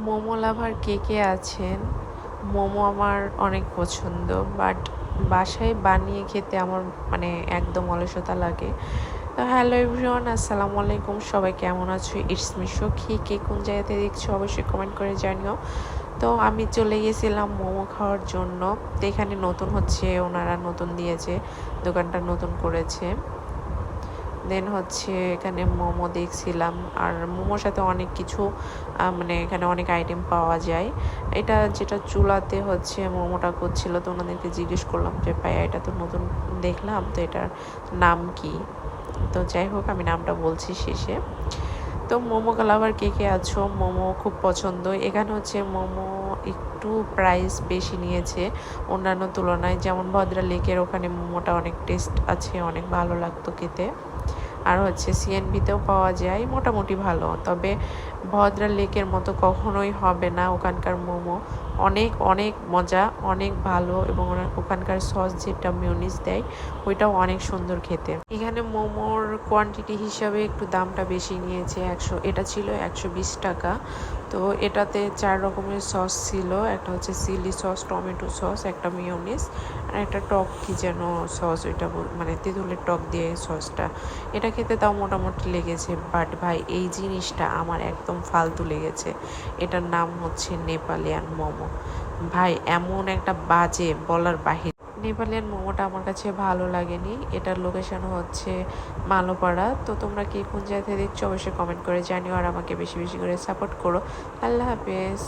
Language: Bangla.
মোমো লাভার কে কে আছেন? মোমো আমার অনেক পছন্দ, বাট বাসায় বানিয়ে খেতে আমার মানে একদম অলসতা লাগে। তো হ্যালো এভরিওয়ান, আসসালামু আলাইকুম। সবাই কেমন আছো? ইটস মি সখী। কে কোন জায়গাতে দেখছো অবশ্যই কমেন্ট করে জানিও। তো আমি চলে গেছিলাম মোমো খাওয়ার জন্য। তো এখানে নতুন হচ্ছে, ওনারা নতুন দিয়েছে, দোকানটা নতুন করেছে। দেন হচ্ছে এখানে মোমো দেখছিলাম, আর মোমোর সাথে অনেক কিছু মানে এখানে অনেক আইটেম পাওয়া যায়। এটা যেটা চুলাতে হচ্ছে মোমোটা করছিল, তো ওনাদেরকে জিজ্ঞেস করলাম যে ভাইয়া এটা তো নতুন দেখলাম, তো এটার নাম কি? তো যাই হোক, আমি নামটা বলছি শেষে। তো মোমো লাভার কে কে আছো? মোমো খুব পছন্দ। এখানে হচ্ছে মোমো একটু প্রাইস বেশি নিয়েছে অন্যান্য তুলনায়। যেমন ভদ্রা লেকের ওখানে মোমোটা অনেক টেস্ট আছে, অনেক ভালো লাগতো খেতে। আর হচ্ছে সিএনবিতেও পাওয়া যায়, মোটামুটি ভালো। তবে ভদ্রা লেকের মতো কখনোই হবে না ওখানকার মোমো। অনেক অনেক মজা, অনেক ভালো, এবং ওখানকার সস যেটা মিউনিস দেয় ওইটাও অনেক সুন্দর খেতে। এখানে মোমোর কোয়ান্টিটি হিসাবে একটু দামটা বেশি নিয়েছে। এটা ছিল 120 টাকা। তো এটাতে 4 রকমের সস ছিল। একটা হচ্ছে চিলি সস, টমেটো সস, একটা মিউনিস, আর একটা টক কি যেন সস, ওইটা মানে তেঁতুলের টক দিয়ে সসটা। এটা খেতে তাও মোটামুটি লেগেছে, বাট ভাই এই জিনিসটা আমার একদম ফালতু লেগেছে। এটার নাম হচ্ছে নেপালিয়ান মোমো। ভাই এমন একটা বাজে, বলার বাহিরে। নেপালিয়ান মোমোটা আমার কাছে ভালো লাগেনি। এটার লোকেশন হচ্ছে মালোপাড়া। তো তোমরা কি কোন জায়গায় দেখছো অবশ্যই কমেন্ট করে জানিও, আর আমাকে বেশি বেশি করে সাপোর্ট করো। আল্লাহ হাফেজ।